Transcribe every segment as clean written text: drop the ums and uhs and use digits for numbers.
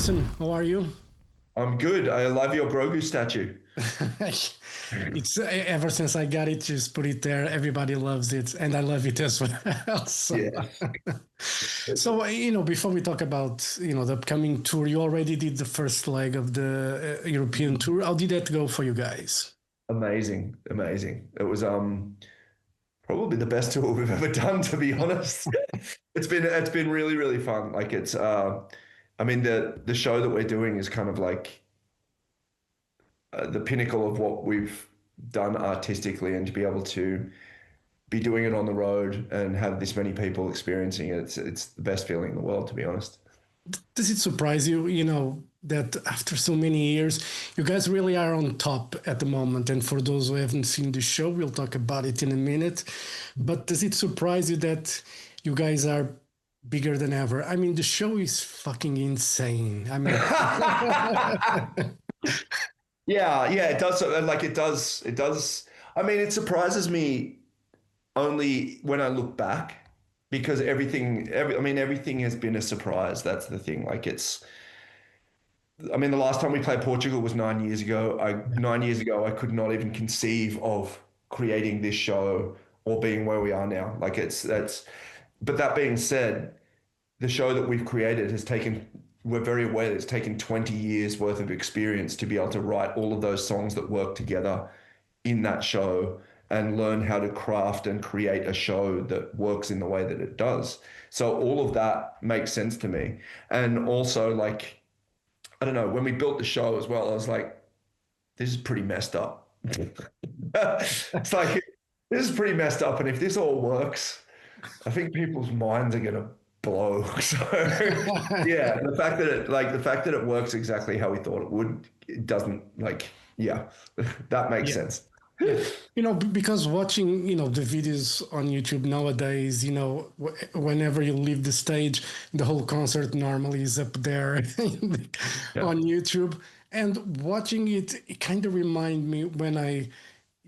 Winston, how are you? I'm good. I love your Grogu statue. It's ever since I got it, just put it there. Everybody loves it, and I love it as well. Yes. Before we talk about the upcoming tour, you already did the first leg of the European tour. How did that go for you guys? Amazing, amazing. It was probably the best tour we've ever done, to be honest. It's been really, really fun. Like it's I mean the show that we're doing is kind of like the pinnacle of what we've done artistically, and to be able to be doing it on the road and have this many people experiencing it, it's the best feeling in the world, to be honest. Does it surprise you, that after so many years, you guys really are on top at the moment? And for those who haven't seen the show, we'll talk about it in a minute. But does it surprise you that you guys are bigger than ever? I mean, the show is fucking insane. I mean, Yeah, yeah, it does. Like it does. I mean, it surprises me only when I look back, because I mean, everything has been a surprise. That's the thing. I mean, the last time we played Portugal was 9 years ago. 9 years ago, I could not even conceive of creating this show or being where we are now. But that being said, the show that we've created we're very aware that it's taken 20 years worth of experience to be able to write all of those songs that work together in that show and learn how to craft and create a show that works in the way that it does. So all of that makes sense to me. And also, like, I don't know, when we built the show as well, I was like, this is pretty messed up. It's like, this is pretty messed up. And if this all works, I think people's minds are going to blow. So yeah, the fact that it works exactly how we thought it would, it doesn't like, yeah, that makes yeah. sense. Yeah, because watching, the videos on YouTube nowadays, whenever you leave the stage, the whole concert normally is up there Yeah. on YouTube. And watching it, it kind of remind me when I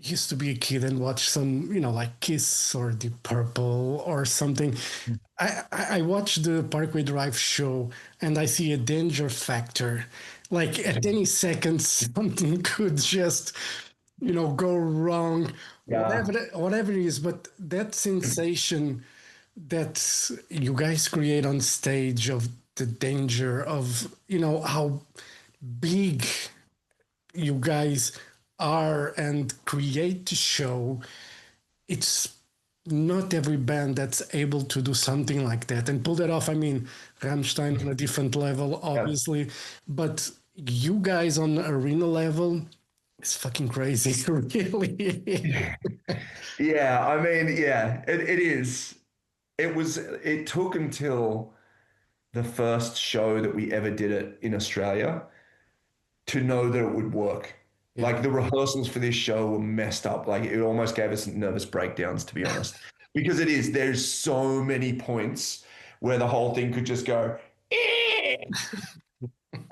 used to be a kid and watch some, like Kiss or Deep Purple or something. I watch the Parkway Drive show and I see a danger factor. Like at any second, something could just go wrong, Yeah. whatever it is. But that sensation that you guys create on stage of the danger of, how big you guys are and create the show, it's not every band that's able to do something like that and pull that off. I mean, Rammstein on a different level, Yeah. obviously, but you guys on arena level, it's fucking crazy, really. Yeah. I mean, yeah, it is. It took until the first show that we ever did it in Australia to know that it would work. Yeah. Like the rehearsals for this show were messed up. Like it almost gave us nervous breakdowns, to be honest. Because there's so many points where the whole thing could just go, "Eh,"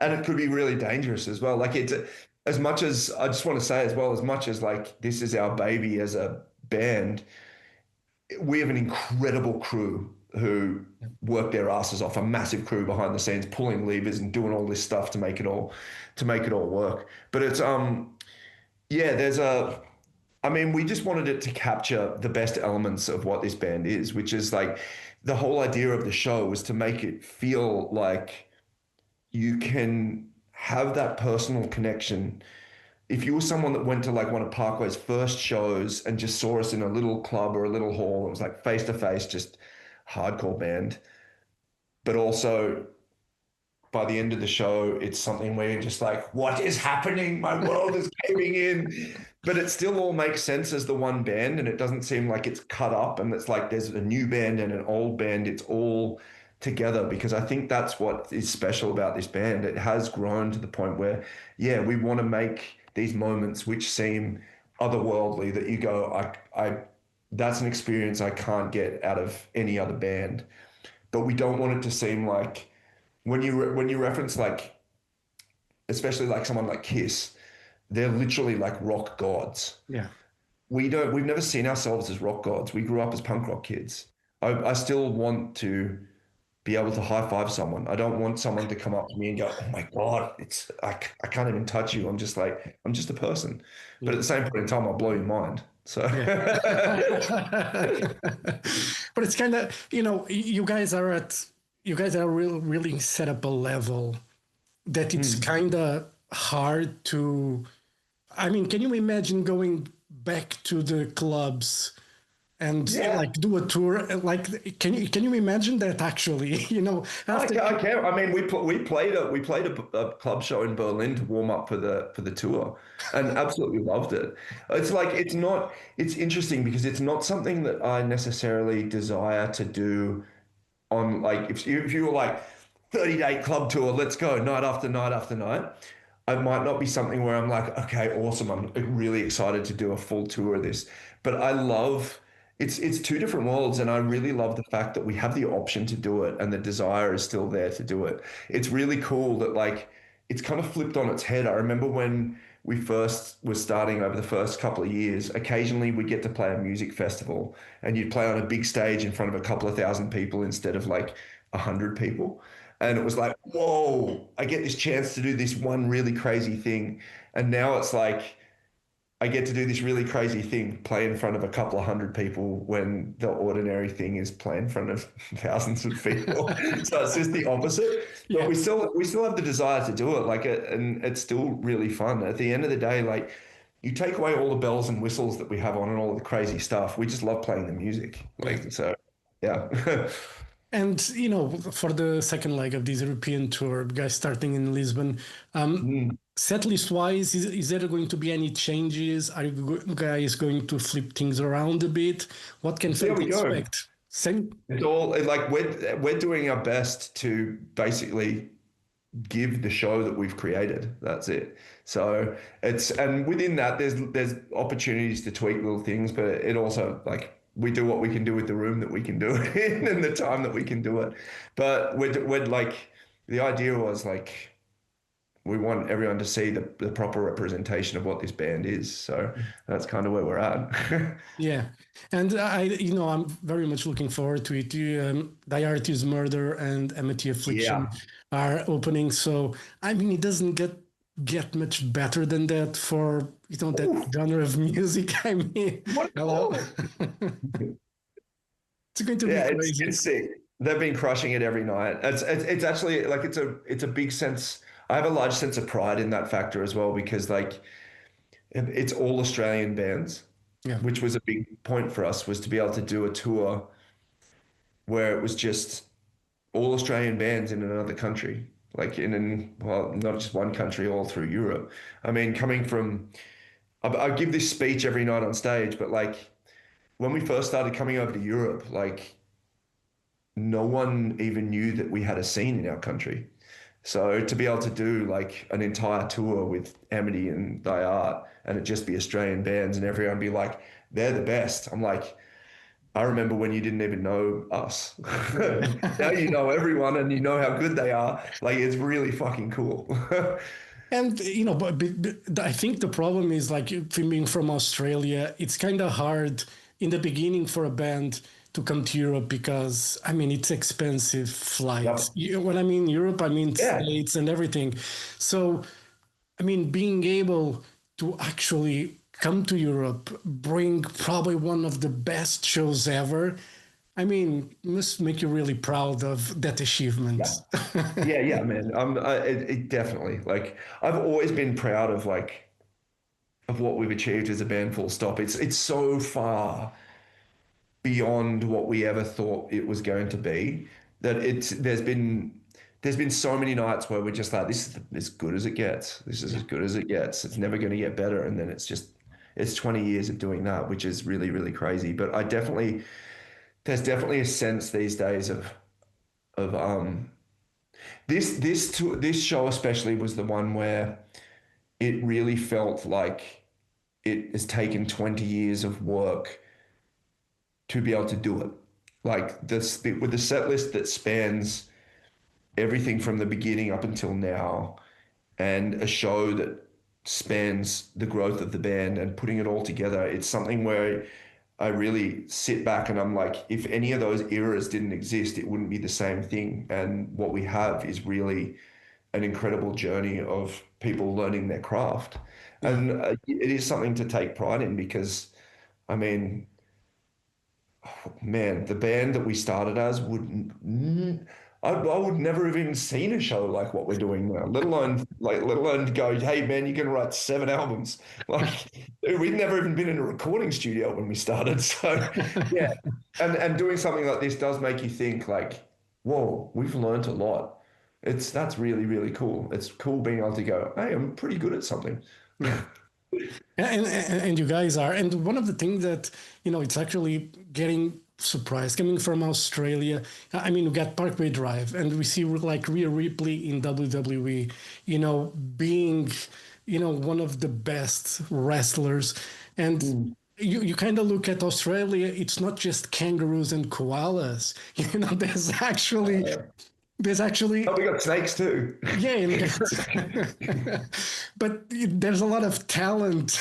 and it could be really dangerous as well. Like it's as much as I just want to say as well, as much as like this is our baby as a band, we have an incredible crew who work their asses off, a massive crew behind the scenes, pulling levers and doing all this stuff to make it all work. But it's yeah, I mean, we just wanted it to capture the best elements of what this band is, which is like the whole idea of the show was to make it feel like you can have that personal connection. If you were someone that went to like one of Parkway's first shows and just saw us in a little club or a little hall, it was like face to face, just hardcore band. But also by the end of the show, it's something where you're just like, what is happening? My world is caving in. But it still all makes sense as the one band, and it doesn't seem like it's cut up and it's like there's a new band and an old band. It's all together, because I think that's what is special about this band. It has grown to the point where, yeah, we want to make these moments which seem otherworldly, that you go, that's an experience I can't get out of any other band. But we don't want it to seem like when you reference like, especially like someone like Kiss, they're literally like rock gods. Yeah. We've never seen ourselves as rock gods. We grew up as punk rock kids. I still want to be able to high five someone. I don't want someone to come up to me and go, "Oh my God, I can't even touch you." I'm just like, I'm just a person. But at Yeah. the same point in time, I'll blow your mind. So Yeah. But it's kind of, you guys are really set up a level that it's Hmm. kind of hard to, I mean, can you imagine going back to the clubs and Yeah. like do a tour? Like, can you imagine that actually? After I can. I mean, we played a club show in Berlin to warm up for the tour, and absolutely loved it. It's like it's interesting because it's not something that I necessarily desire to do on like if you were like 30-day club tour, let's go night after night after night. It might not be something where I'm like, okay, awesome. I'm really excited to do a full tour of this. But I love it's two different worlds, and I really love the fact that we have the option to do it and the desire is still there to do it. It's really cool that like it's kind of flipped on its head. I remember when we first were starting over the first couple of years, occasionally we'd get to play a music festival and you'd play on a big stage in front of a couple of thousand people instead of like 100 people. And it was like, whoa, I get this chance to do this one really crazy thing. And now it's like, I get to do this really crazy thing, play in front of a couple of hundred people when the ordinary thing is play in front of thousands of people. So it's just the opposite. But yeah, we still have the desire to do it. Like it, and it's still really fun. At the end of the day, like you take away all the bells and whistles that we have on and all the crazy stuff. We just love playing the music. yeah. Like so, yeah. And for the second leg of this European tour, guys starting in Lisbon, Mm. set list wise, is there going to be any changes? Are you guys going to flip things around a bit? What can There fans we go. expect? Same. It's all like we're doing our best to basically give the show that we've created. That's it. So it's and within that there's opportunities to tweak little things, but it also like we do what we can do with the room that we can do it in and the time that we can do it. But we're like the idea was like we want everyone to see the proper representation of what this band is. So that's kind of where we're at. Yeah, and I'm very much looking forward to it. Die Artist Murder and Amity Affliction Yeah. are opening, so I mean, it doesn't get much better than that for that Ooh, genre of music. I mean, what a hello, call. it's going to be Yeah, crazy. it's sick. They've been crushing it every night. It's actually like it's a big sense. I have a large sense of pride in that factor as well because like it's all Australian bands, Yeah, which was a big point for us was to be able to do a tour where it was just all Australian bands in another country, like well, not just one country, all through Europe. I mean, coming from I give this speech every night on stage, but like when we first started coming over to Europe, like no one even knew that we had a scene in our country. So to be able to do like an entire tour with Amity and Thy Art and it just be Australian bands and everyone be like, they're the best. I'm like, I remember when you didn't even know us. Now you know everyone and you know how good they are. Like it's really fucking cool. and but I think the problem is like being from Australia, it's kind of hard in the beginning for a band to come to Europe because I mean it's expensive flights. Yep. When I mean Europe, I mean Yeah. States and everything. So I mean being able to actually come to Europe, bring probably one of the best shows ever. I mean, must make you really proud of that Yeah. achievement. Yeah, man. It definitely like I've always been proud of like of what we've achieved as a band, full stop. It's so far beyond what we ever thought it was going to be that there's been so many nights where we're just like this is as good as it gets, this is Yeah. as good as it gets, it's never going to get better, and then it's 20 years of doing that, which is really really crazy. But I definitely there's definitely a sense these days of this show especially was the one where it really felt like it has taken 20 years of work to be able to do it. Like this with the set list that spans everything from the beginning up until now, and a show that spans the growth of the band and putting it all together. It's something where I really sit back and I'm like, if any of those eras didn't exist, it wouldn't be the same thing. And what we have is really an incredible journey of people learning their craft. Yeah. And it is something to take pride in because, I mean, man, the band that we started as I would never have even seen a show like what we're doing now, let alone go, hey man, you can write 7 albums. Like we'd never even been in a recording studio when we started. So yeah, and doing something like this does make you think like, whoa, we've learned a lot. That's really, really cool. It's cool being able to go, hey, I'm pretty good at something. Yeah. And you guys are. And one of the things that, it's actually getting surprised coming from Australia. I mean, we got Parkway Drive and we see like Rhea Ripley in WWE, being, one of the best wrestlers. And you kind of look at Australia, it's not just kangaroos and koalas. There's actually there's actually Oh, we got snakes too. yeah, but there's a lot of talent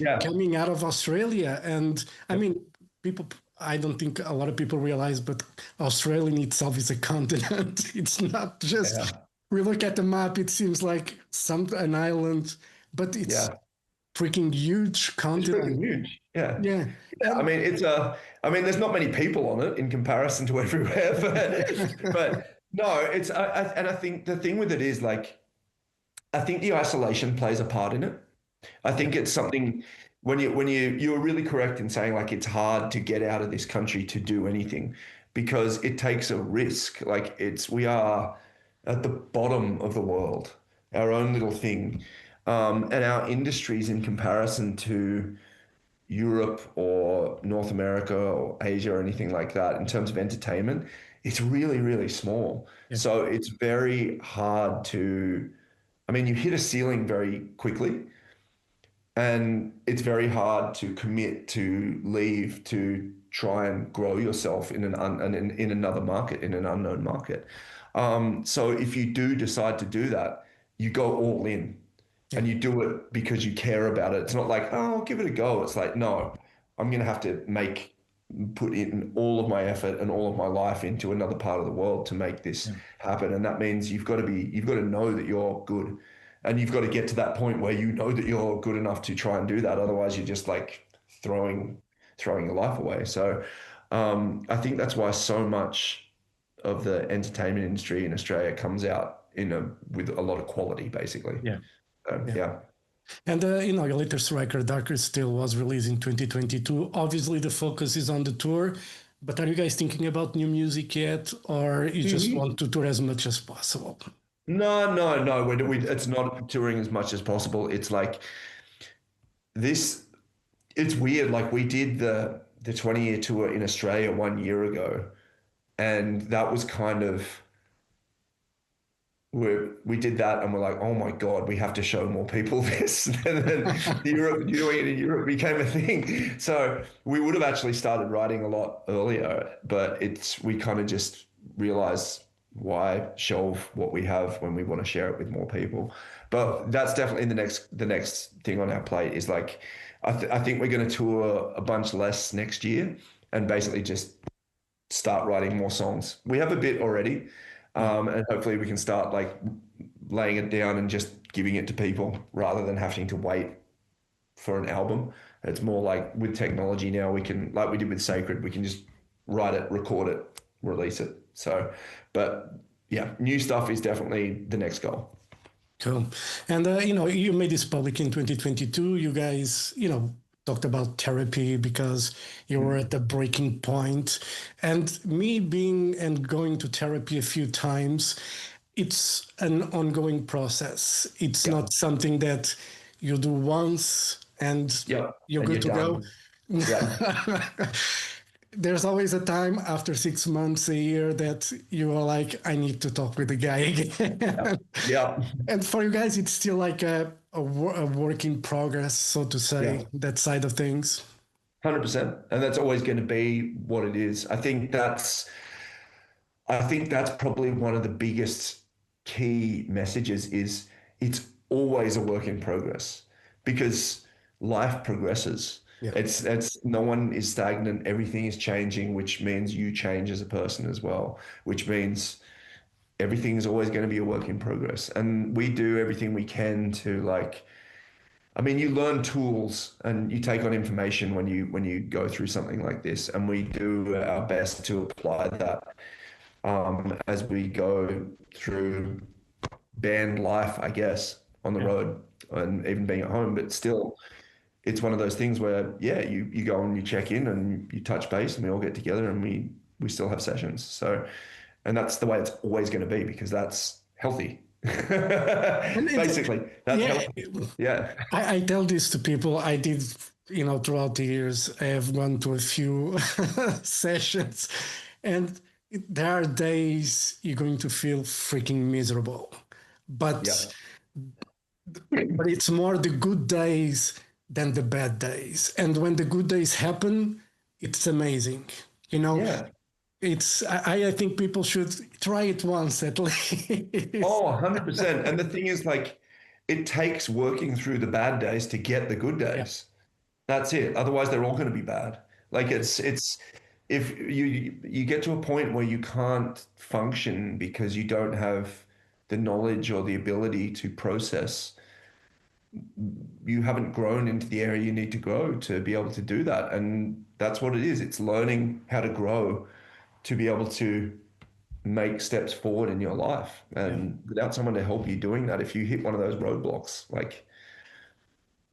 Yeah. coming out of Australia, and I mean, people. I don't think a lot of people realize, but Australia in itself is a continent. It's not just. Yeah. We look at the map; it seems like an island, but it's Yeah. freaking huge It's continent. freaking huge. Yeah. Yeah, Yeah, I and mean, there's not many people on it in comparison to everywhere, but no, and I think the thing with it is like, I think the isolation plays a part in it. I think it's something you were really correct in saying like it's hard to get out of this country to do anything because it takes a risk. Like we are at the bottom of the world, our own little thing, and our industries in comparison to Europe or North America or Asia or anything like that in terms of entertainment, it's really, really small. yeah, So it's very hard I mean, you hit a ceiling very quickly and it's very hard to commit to leave to try and grow yourself in another market, in an unknown market. So if you do decide to do that, you go all in yeah, and you do it because you care about it. It's not like, oh, I'll give it a go. It's like, no, I'm going to have to put in all of my effort and all of my life into another part of the world to make this yeah, happen. And that means you've got to know that you're good. And you've got to get to that point where you know that you're good enough to try and do that. Otherwise, you're just like throwing your life away. So I think that's why so much of the entertainment industry in Australia comes out with a lot of quality, basically. yeah, yeah. Yeah. And your latest record, Darker Still, was released in 2022. Obviously, the focus is on the tour, but are you guys thinking about new music yet, or you just Mhm. want to tour as much as possible? No, no, no. It's not touring as much as possible. It's like this. It's weird. Like we did the 20-year tour in Australia 1 year ago, and that was kind of we did that and we're like, oh my God, we have to show more people this. And then doing it in Europe became a thing. So we would have actually started writing a lot earlier, but we kind of just realized why shelve what we have when we want to share it with more people. But that's definitely the next thing on our plate is like, I think we're going to tour a bunch less next year and basically just start writing more songs. We have a bit already. Yeah. And hopefully we can start like laying it down and just giving it to people rather than having to wait for an album. It's more like with technology now, we can, like we did with Sacred, we can just write it, record it, release it. So, but yeah, new stuff is definitely the next goal. Cool. And, you made this public in 2022. You guys, talked about therapy because you were at the breaking point. And me being and going to therapy a few times, it's an ongoing process. It's Yeah. not something that you do once and Yeah. you're And good to you're go. done. Yeah. There's always a time after 6 months, a year that you are like, I need to talk with the guy again. Yeah. And for you guys, it's still like a work in progress, so to Yeah. say, that side of things. 100%. And that's always going to be what it is. I think that's probably one of the biggest key messages is it's always a work in progress because life progresses. Yeah. It's no one is stagnant. Everything is changing, which means you change as a person as well, which means everything is always going to be a work in progress. And we do everything we can to like, I mean, you learn tools and you take on information when you go through something like this, and we do our best to apply that as we go through band life, I guess, on the Yeah. road and even being at home. But still, it's one of those things where, yeah, you go and you check in and you touch base and we all get together and we still have sessions. So, and that's the way it's always going to be because that's healthy. And Basically, that's yeah, healthy. Yeah. I tell this to people. I did, throughout the years, I have gone to a few sessions, and there are days you're going to feel freaking miserable, Yeah. but it's more the good days than the bad days. And when the good days happen, it's amazing. You know, Yeah. I think people should try it once at least. Oh, 100%. And the thing is, like, it takes working through the bad days to get the good Yeah, days. That's it. Otherwise, they're all going to be bad. Like it's if you get to a point where you can't function because you don't have the knowledge or the ability to process, you haven't grown into the area you need to grow to be able to do that. And that's what it is. It's learning how to grow to be able to make steps forward in your life. yeah. And without someone to help you doing that, if you hit one of those roadblocks, like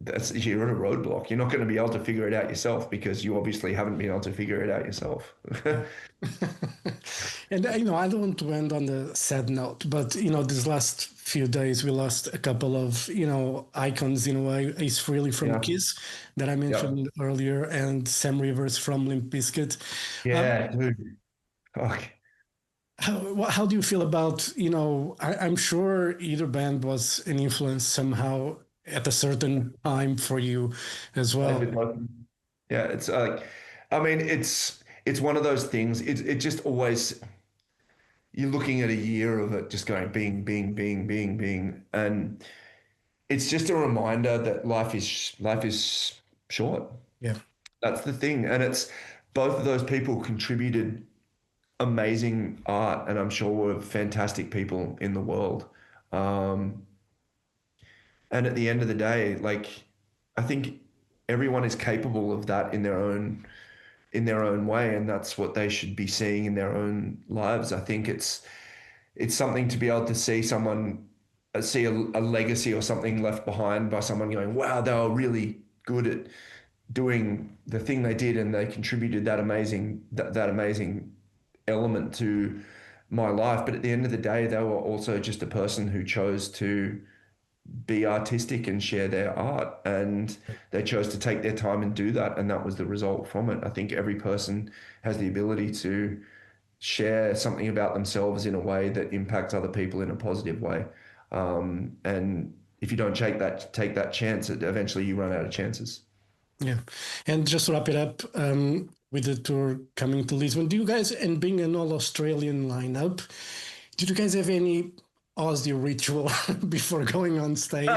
that's you're at a roadblock. You're not going to be able to figure it out yourself because you obviously haven't been able to figure it out yourself. Yeah. And I don't want to end on a sad note, but these last few days we lost a couple of icons in a way. Ace Frehley from Yeah. Kiss that I Yeah. mentioned earlier, and Sam Rivers from Limp Bizkit. Yeah, dude. Fuck. How do you feel about I'm sure either band was an influence somehow at a certain time for you as Like well. it doesn't- Yeah, it's like, I mean, it's one of those things. It just always you're looking at a year of it just going bing, bing, bing, bing, bing, and it's just a reminder that life is short. Yeah. That's the thing, and it's both of those people contributed amazing art, and I'm sure were fantastic people in the world. Um, and at the end of the day, like I think everyone is capable of that in their own way, and that's what they should be seeing in their own lives. I think it's something to be able to see someone see a legacy or something left behind by someone going, wow, they were really good at doing the thing they did, and they contributed that amazing element to my life. But at the end of the day, they were also just a person who chose to be artistic and share their art, and they chose to take their time and do that, and that was the result from it. I think every person has the ability to share something about themselves in a way that impacts other people in a positive way, and if you don't take that chance, eventually you run out of chances. Yeah. And just to wrap it up, with the tour coming to Lisbon, do you guys, and being an all Australian lineup, did you guys have any Aussie ritual before going on stage?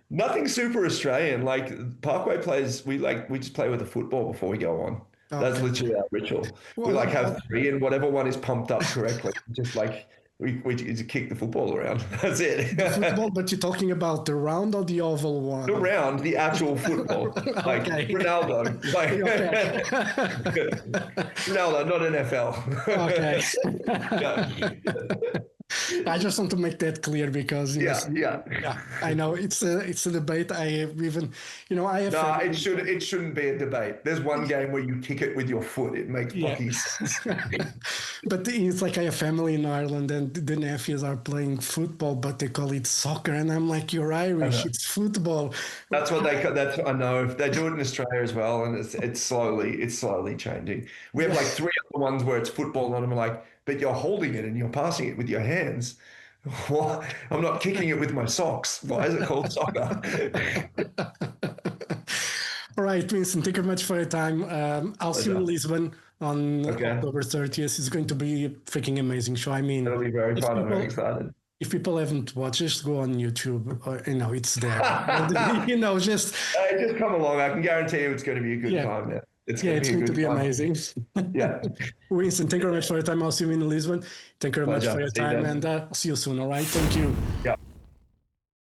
Nothing super Australian. Like Parkway plays, we just play with a football before we go on. That's Okay. literally our ritual. We Well, like have three, and whatever one is pumped up correctly, just like we just kick the football around. That's it. the football, but you're talking about the round or the oval one? Around the actual football, like Okay. Ronaldo, like Okay. Ronaldo, not NFL. Okay. Yeah. I just want to make that clear because Yeah, yeah, yeah. I know it's a debate. I have even I have No, family. it shouldn't be a debate. There's one game where you kick it with your foot. It makes Yeah. fucking sense. But it's like I have family in Ireland and the nephews are playing football, but they call it soccer. And I'm like, you're Irish, it's football. That's what that's I know. They do it in Australia as well, and it's slowly changing. We have Yeah. like three other ones where it's football, and I'm like, but you're holding it and you're passing it with your hands. What? I'm not kicking it with my socks. Why is it called soccer? All right, Winston, thank you very much for your time. I'll see you in Pleasure. Lisbon on Okay. October 30th. It's going to be a freaking amazing show. I mean, It'll be very if fun. I'm very people excited. if people haven't watched, just go on YouTube. It's there. And, just Just come along. I can guarantee you it's going to be a good yeah, time, man. It's yeah, going it's to be a going to good be time. amazing. Yeah. Winston, thank you very much for your time. I'll see you in Lisbon. Thank you very much Pleasure. for your See you time, then. and I'll see you soon. All right, thank you. Yeah.